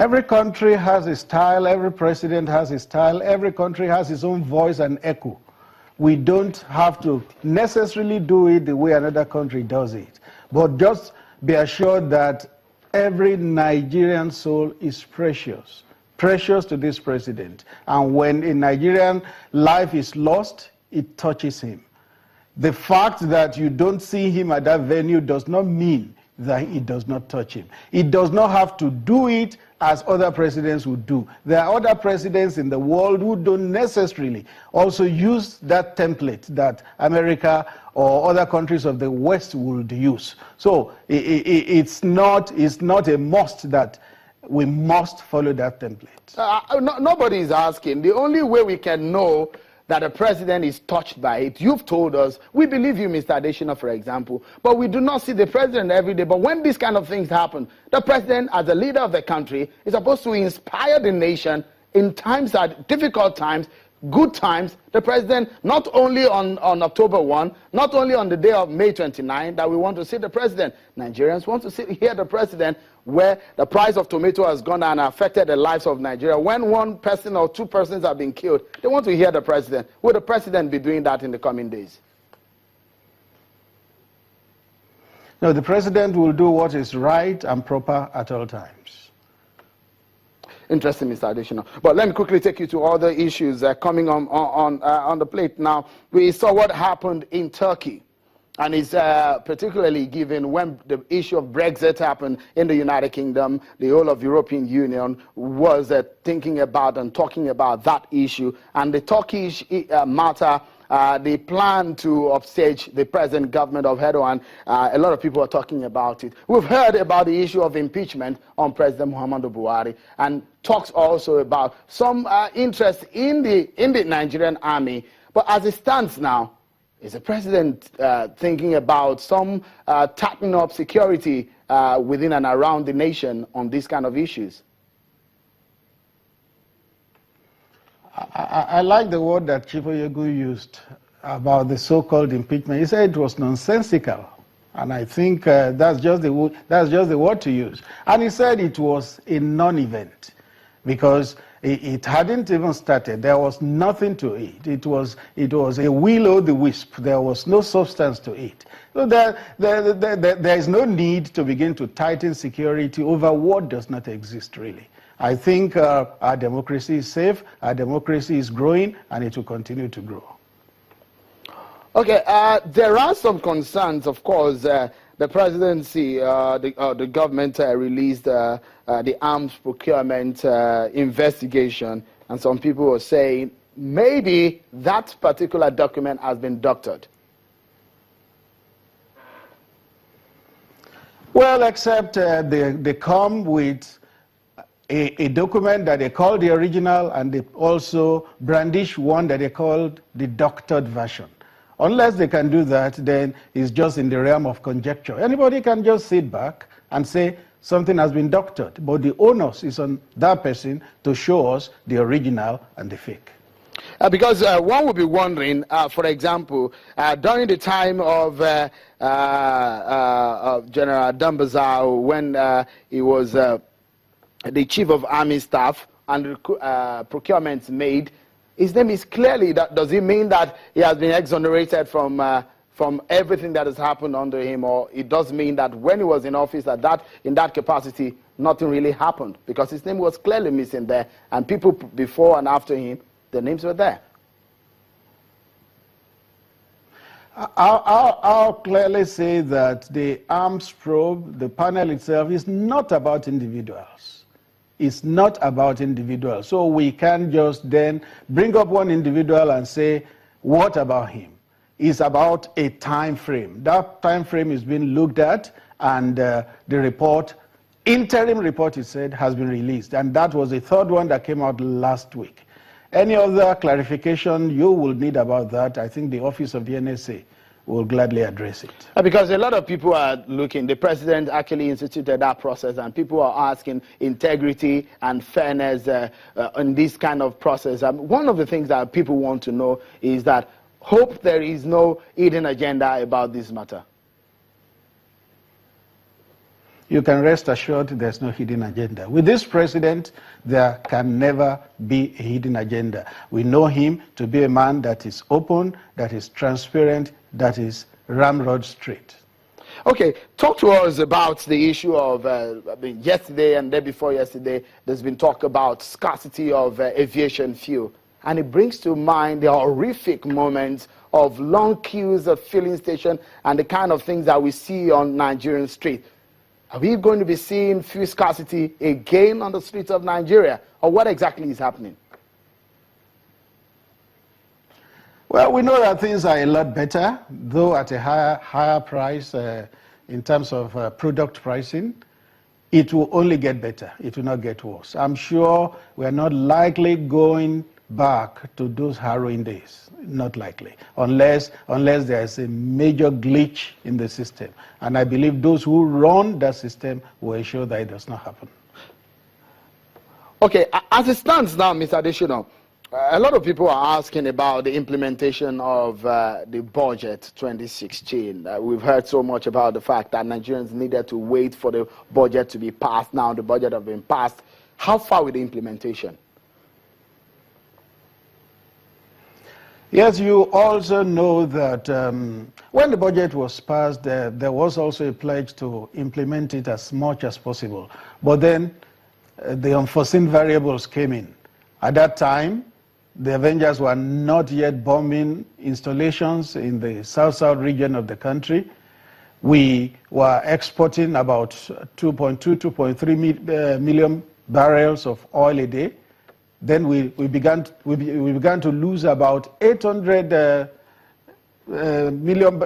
Every country has a style, every president has a style, every country has its own voice and echo. We don't have to necessarily do it the way another country does it. But just be assured that every Nigerian soul is precious, precious to this president. And when a Nigerian life is lost, it touches him. The fact that you don't see him at that venue does not mean that it does not touch him. It does not have to do it as other presidents would do. There are other presidents in the world who don't necessarily also use that template that America or other countries of the West would use. So it's not a must that we must follow that template. Nobody is asking. The only way we can know that the president is touched by it, you've told us, we believe you, Mr. Adesina, for example, but we do not see the president every day. But when these kind of things happen, the president, as the leader of the country, is supposed to inspire the nation in times that difficult times, good times. The president, not only on October 1, not only on the day of May 29, that we want to see the president. Nigerians want to hear the president where the price of tomato has gone down and affected the lives of Nigeria. When one person or two persons have been killed, they want to hear the president. Will the president be doing that in the coming days? No, the president will do what is right and proper at all times. Interesting, Mr. Adesina. But let me quickly take you to other issues coming on the plate now. We saw what happened in Turkey. And it's particularly given when the issue of Brexit happened in the United Kingdom, the whole of the European Union was thinking about and talking about that issue. And the Turkish matter, they plan to upstage the present government of Erdogan. A lot of people are talking about it. We've heard about the issue of impeachment on President Muhammadu Buhari, and talks also about some interest in the Nigerian army. But as it stands now, is the president thinking about some tightening up security within and around the nation on these kind of issues? I like the word that Chief Oyegu used about the so-called impeachment. He said it was nonsensical, and I think that's just the word to use. And he said it was a non-event because it hadn't even started. There was nothing to it. It was a will-o'-the-wisp. There was no substance to it. So there is no need to begin to tighten security over what does not exist, really. I think our democracy is safe, our democracy is growing, and it will continue to grow. Okay, there are some concerns, of course. The presidency, the government released the arms procurement investigation, and some people are saying maybe that particular document has been doctored. Well, except they come with a document that they call the original, and they also brandish one that they called the doctored version. Unless they can do that, then it's just in the realm of conjecture. Anybody can just sit back and say something has been doctored, but the onus is on that person to show us the original and the fake. Because one would be wondering, for example, during the time of General Dambazao, when he was the chief of army staff and procurements made, his name is clearly, does it mean that he has been exonerated from everything that has happened under him, or it does mean that when he was in office in that capacity, nothing really happened? Because his name was clearly missing there, and people before and after him, their names were there. I'll clearly say that the arms probe, the panel itself, is not about individuals. It's not about individuals. So we can just then bring up one individual and say, what about him? It's about a time frame. That time frame is being looked at, and the report, interim report, it said, has been released. And that was the third one that came out last week. Any other clarification you will need about that, I think the office of the NSA will gladly address it. Because a lot of people are looking, the president actually instituted that process, and people are asking integrity and fairness in this kind of process. One of the things that people want to know is that hope there is no hidden agenda about this matter. you can rest assured there's no hidden agenda. With this president, there can never be a hidden agenda. We know him to be a man that is open, that is transparent, that is ramrod straight. Okay, talk to us about the issue of, yesterday and day before yesterday, there's been talk about scarcity of aviation fuel. And it brings to mind the horrific moments of long queues at filling station and the kind of things that we see on Nigerian streets. Are we going to be seeing fuel scarcity again on the streets of Nigeria? Or what exactly is happening? Well, we know that things are a lot better, though at a higher price in terms of product pricing. It will only get better. It will not get worse. I'm sure we are not likely going back to those harrowing days. Not likely, unless there's a major glitch in the system. And I believe those who run that system will ensure that it does not happen. Okay, as it stands now, Mr. Adesina, a lot of people are asking about the implementation of the budget 2016. We've heard so much about the fact that Nigerians needed to wait for the budget to be passed. Now the budget has been passed. How far with the implementation? Yes, you also know that when the budget was passed, there was also a pledge to implement it as much as possible. But then the unforeseen variables came in. At that time, the Avengers were not yet bombing installations in the south-south region of the country. We were exporting about 2.3 million barrels of oil a day. Then we began to lose about 800 million.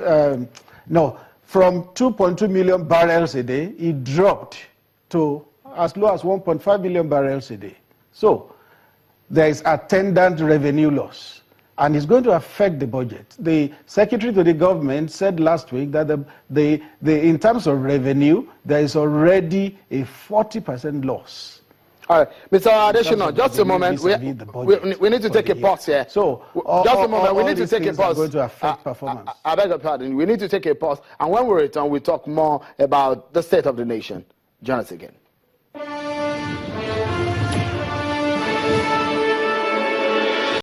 From 2.2 million barrels a day, it dropped to as low as 1.5 million barrels a day. So there is attendant revenue loss, and it's going to affect the budget. The secretary to the government said last week that in terms of revenue, there is already a 40% loss. All right, Mr. Adesina, just a moment. We need to take a pause here. So, just a moment. We need to take a pause. Going to affect performance. I beg your pardon. We need to take a pause, and when we return, we talk more about the state of the nation. Join us again.